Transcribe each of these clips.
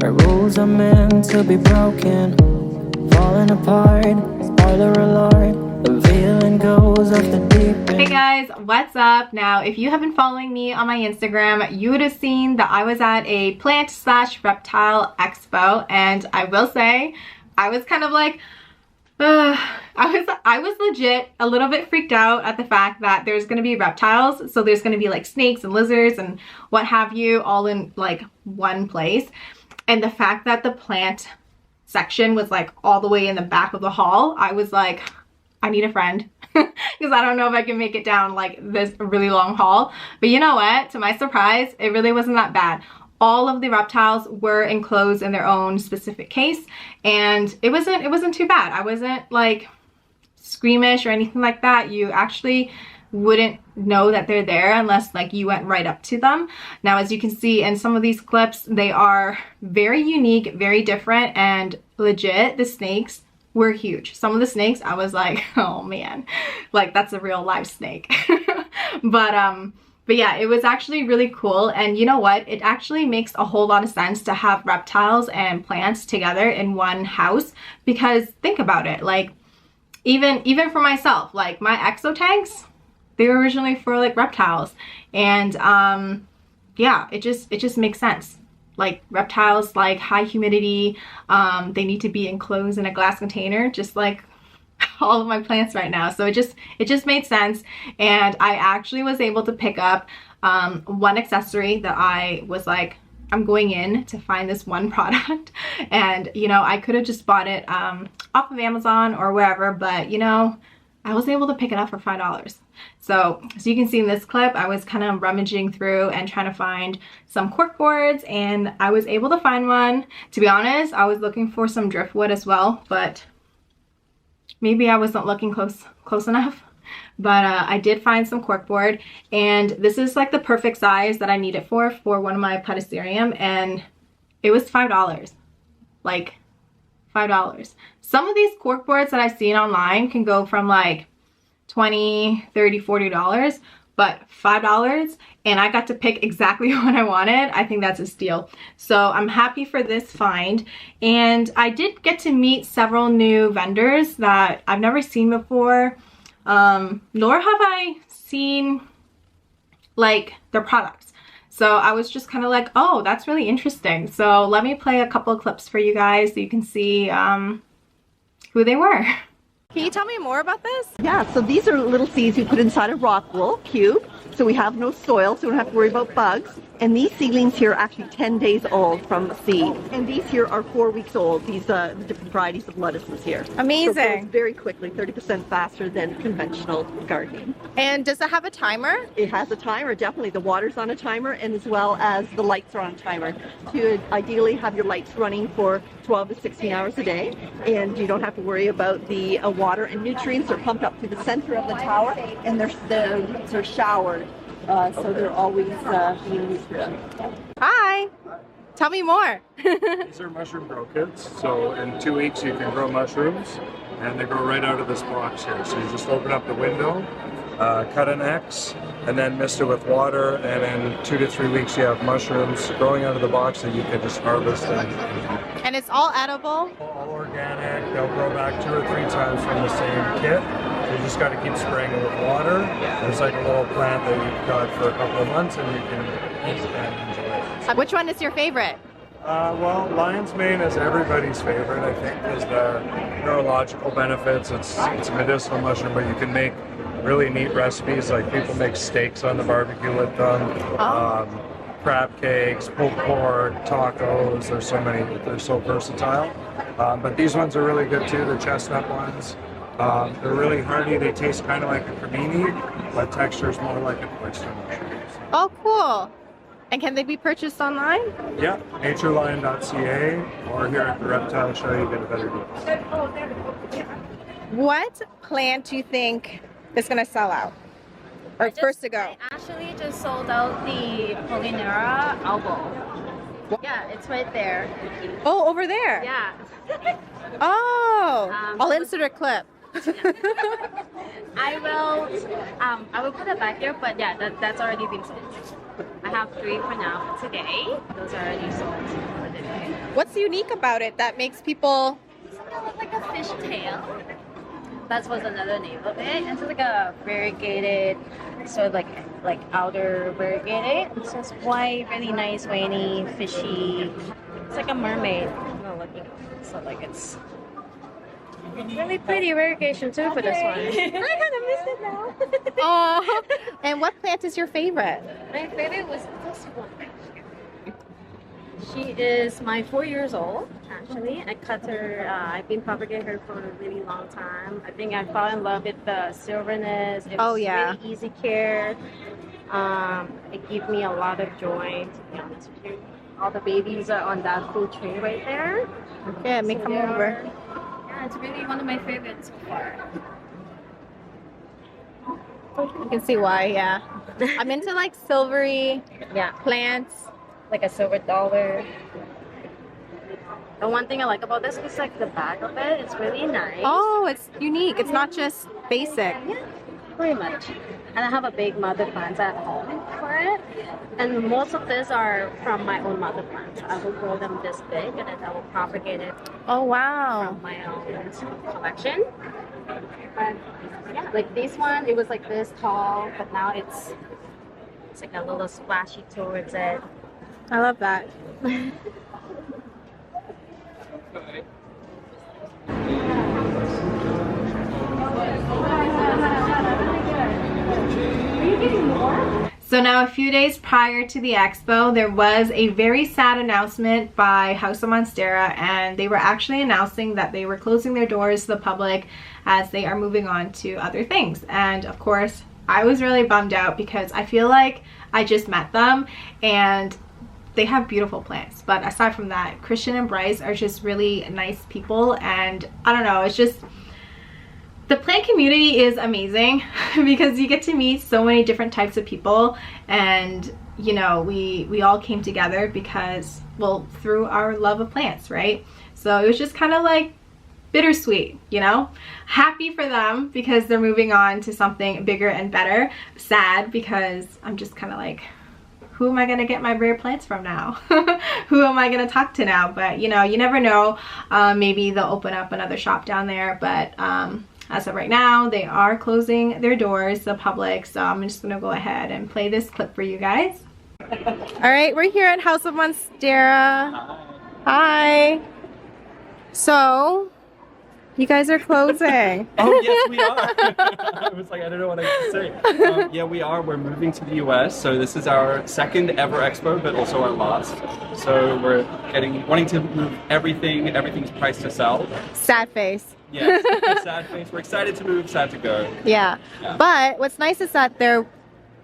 Our rules are meant to be broken, falling apart. Spoiler alert, the villain goes off the deep end. Hey guys, what's up? Now, if you have been following me on my Instagram, you would have seen that I was at a plant/reptile expo, and I will say, I was kind of like, I was legit a little bit freaked out at the fact that there's gonna be reptiles, so there's gonna be like snakes and lizards and what have you all in like one place. And the fact that the plant section was like all the way in the back of the hall, I was like, I need a friend because I don't know if I can make it down like this really long hall. But you know what? To my surprise, it really wasn't that bad. All of the reptiles were enclosed in their own specific case, and it wasn't too bad. I wasn't like squeamish or anything like that. You actually wouldn't know that they're there unless like you went right up to them. Now, as you can see in some of these clips, they are very unique, very different, and legit, the snakes were huge. Some of the snakes, I was like, oh man, like that's a real live snake. But yeah, it was actually really cool. And you know what? It actually makes a whole lot of sense to have reptiles and plants together in one house, because think about it, like even for myself, like my exo tanks, they were originally for like reptiles, and yeah, it just makes sense. Like reptiles like high humidity, they need to be enclosed in a glass container, just like all of my plants right now. So it just made sense. And I actually was able to pick up one accessory that I was like, I'm going in to find this one product. And you know, I could have just bought it off of Amazon or wherever, but you know, I was able to pick it up for $5. So you can see in this clip, I was kind of rummaging through and trying to find some cork boards, and I was able to find one. To be honest, I was looking for some driftwood as well, but maybe I wasn't looking close enough. But I did find some corkboard, and this is like the perfect size that I need it for one of my pedicerium, and it was $5. Like $5. Some of these corkboards that I've seen online can go from like $20, $30, $40, but $5, and I got to pick exactly what I wanted. I think that's a steal. So I'm happy for this find. And I did get to meet several new vendors that I've never seen before, nor have I seen like their products. So I was just kind of like, oh, that's really interesting. So let me play a couple of clips for you guys so you can see who they were. Can you tell me more about this? Yeah, so these are little seeds we put inside a rock wool cube. So we have no soil, so we don't have to worry about bugs. And these seedlings here are actually 10 days old from the seed. And these here are 4 weeks old, these the different varieties of lettuces here. Amazing. So it grows very quickly, 30% faster than conventional gardening. And does it have a timer? It has a timer, definitely. The water's on a timer, and as well as the lights are on a timer. To ideally have your lights running for 12 to 16 hours a day, and you don't have to worry about the water and nutrients. Are pumped up to the center of the tower, and they're showered. So they're always being nutrition. Hi! Tell me more. These are mushroom grow kits. So in 2 weeks you can grow mushrooms, and they grow right out of this box here. So you just open up the window, cut an X, and then mist it with water, and in 2 to 3 weeks you have mushrooms growing out of the box that you can just harvest And it's all edible? all organic. They'll grow back 2 or 3 times from the same kit. You just got to keep spraying it with water. It's like a little plant that you've got for a couple of months, and you can eat and enjoy it. Which one is your favorite? Well, lion's mane is everybody's favorite, I think, because the neurological benefits. It's a medicinal mushroom, but you can make really neat recipes. Like people make steaks on the barbecue with them. Crab cakes, pulled pork, tacos. There's so many. They're so versatile. But these ones are really good too. The chestnut ones. They're really hearty. They taste kind of like a cremini, but texture is more like an oyster mushroom. Oh, cool. And can they be purchased online? Yeah, naturelion.ca, or here at the Reptile Show you get a better deal. What plant do you think is going to sell out? Or first to go? I actually just sold out the Polinera elbow. Yeah, it's right there. Oh, over there? Yeah. Oh, I'll insert a clip. I will put it back there, but yeah, that's already been sold. I have 3 for now today. Those are already sold for the day. What's unique about it that makes people... It's like a fish tail. That was another name of it. It's like a variegated, sort of like outer variegated. So it's white, really nice, veiny, fishy. It's like a mermaid. No, looking. So like it's really pretty variegation too for this one. I kind of missed it now. Oh, and what plant is your favorite? My favorite was this one right here. She is my 4 years old, actually. I cut her, I've been propagating her for a really long time. I think I fell in love with the silverness. It was really easy care. It gave me a lot of joy, to be honest with you. All the babies are on that full tree right there. Yeah, let me come over. Yeah, it's really one of my favorites so far. You can see why, yeah. I'm into like silvery plants. Like a silver dollar. The one thing I like about this is like the back of it. It's really nice. Oh, it's unique. It's not just basic. Yeah, pretty much. And I have a big mother plant at home for it. And most of these are from my own mother plants. I will grow them this big and then I will propagate it Oh, wow. from my own collection. But yeah, like this one, it was like this tall, but now it's like a little splashy towards it. I love that. So now a few days prior to the expo, there was a very sad announcement by House of Monstera, and they were actually announcing that they were closing their doors to the public as they are moving on to other things. And of course, I was really bummed out because I feel like I just met them and they have beautiful plants. But aside from that, Christian and Bryce are just really nice people, and I don't know, it's just, the plant community is amazing because you get to meet so many different types of people, and you know, we all came together because, well, through our love of plants, right? So it was just kind of like bittersweet, you know? Happy for them because they're moving on to something bigger and better. Sad because I'm just kind of like, who am I going to get my rare plants from now? Who am I going to talk to now? But you know, you never know. Maybe they'll open up another shop down there, but as of right now, they are closing their doors to the public. So I'm just going to go ahead and play this clip for you guys. All right, we're here at House of Monstera. Hi. So, you guys are closing. Oh, yes, we are. I was like, I don't know what I can say. Yeah, we are. We're moving to the US. So this is our second ever expo, but also our last. So we're wanting to move everything. Everything's priced to sell. Sad face. Yes, sad face. We're excited to move, sad to go. Yeah. But what's nice is that there,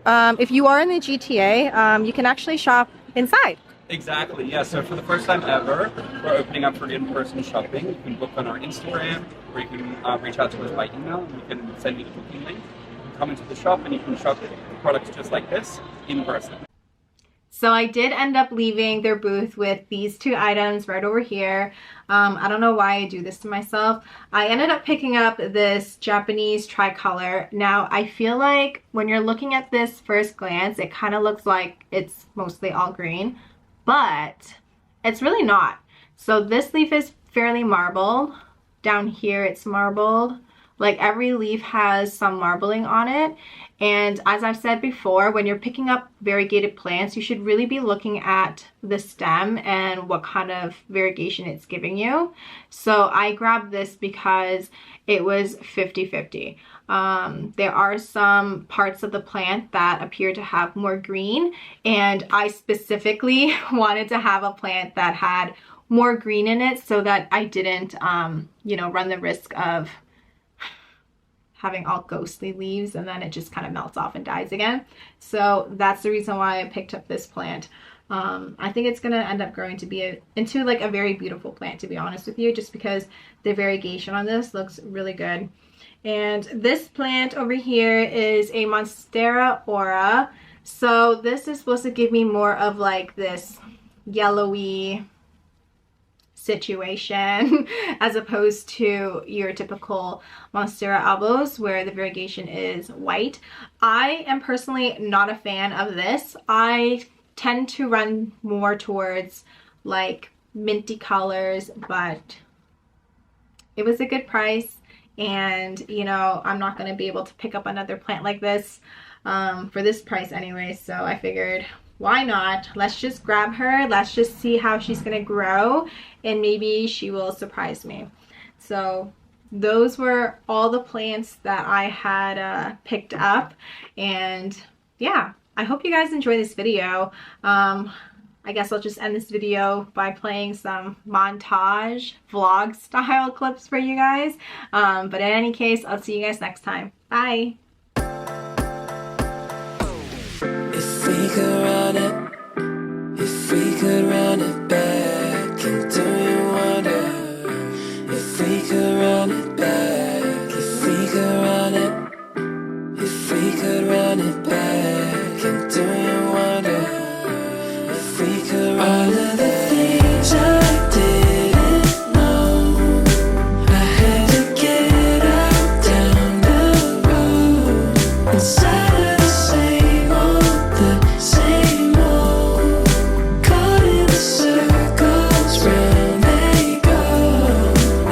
if you are in the GTA, you can actually shop inside. Exactly, yeah. So for the first time ever, we're opening up for in-person shopping. You can book on our Instagram, or you can reach out to us by email, and we can send you the booking link. You can come into the shop and you can shop products just like this in person. So I did end up leaving their booth with these two items right over here. I don't know why I do this to myself. I ended up picking up this Japanese tricolor. Now I feel like when you're looking at this first glance, it kind of looks like it's mostly all green, but it's really not. So this leaf is fairly marbled. Down here it's marbled. Like every leaf has some marbling on it. And as I've said before, when you're picking up variegated plants, you should really be looking at the stem and what kind of variegation it's giving you. So I grabbed this because it was 50-50. There are some parts of the plant that appear to have more green, and I specifically wanted to have a plant that had more green in it so that I didn't, you know, run the risk of having all ghostly leaves and then it just kind of melts off and dies again. So that's the reason why I picked up this plant. I think it's gonna end up growing to be into like a very beautiful plant, to be honest with you, just because the variegation on this looks really good. And this plant over here is a Monstera Aura. So this is supposed to give me more of like this yellowy situation as opposed to your typical Monstera albos where the variegation is white. I am personally not a fan of this. I tend to run more towards like minty colors, but it was a good price. And you know, I'm not going to be able to pick up another plant like this for this price anyway, so I figured, why not? Let's just grab her, let's just see how she's going to grow, and maybe she will surprise me. So those were all the plants that I had picked up, and yeah, I hope you guys enjoy this video. I guess I'll just end this video by playing some montage vlog style clips for you guys. But in any case, I'll see you guys next time. Bye. If we could run it, if we could run it back, and do you wonder if we could run it back, if we could run it, if we could run it back, and do you wonder if we could run it back? All of the things I didn't know, I had to get out down the road, inside of the same old, caught in the circles, round they go.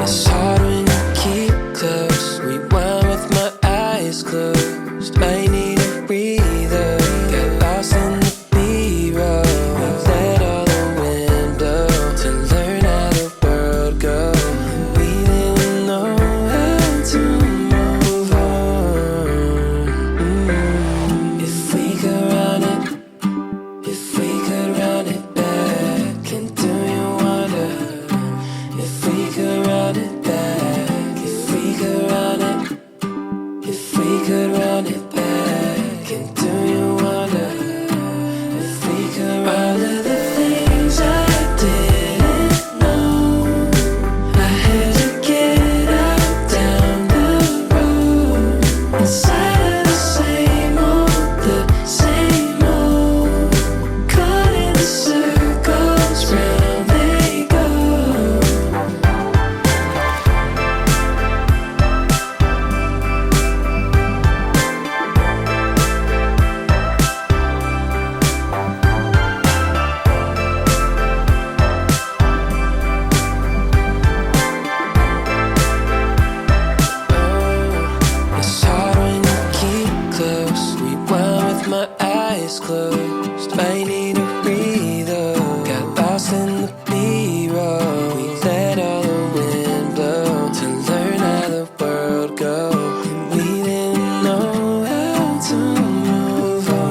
It's hard when you keep close, rewind with my eyes closed, might need a breather, got lost in the B-roll, let all the wind blow, to learn how the world goes, and we didn't know how to move on. If we could run it, if we could run it back, and do you wonder if we could run it back, if we could run it, if we could run it back, and do you wonder if we could run it? All of the things I didn't know, I had to get out down the road, inside of the same old, caught in the circles, round they go. It's hard when you keep close, rewind with my eyes closed, might need a breather, got lost in the B-roll, we let all the wind blow, to learn how the world goes, and we didn't know how to move on.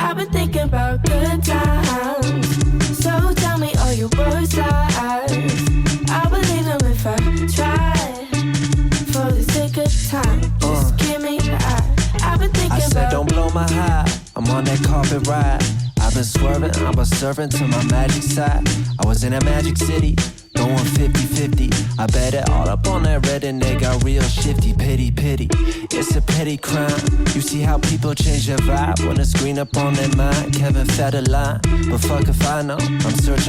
I've been thinking about good times, so tell me all your worst lies. I believe them if I try, for the sake of time. Just give me the eye. I've been thinking I said about. don't blow my high, I'm on that carpet ride. I've been swerving, I'm a servant to my magic side. I was in a magic city, going 50-50. I bet it all up on that red and they got real shifty. Pity, pity, it's a petty crime. You see how people change their vibe when it's green up on their mind. Kevin fed a line, but fuck if I know, I'm searching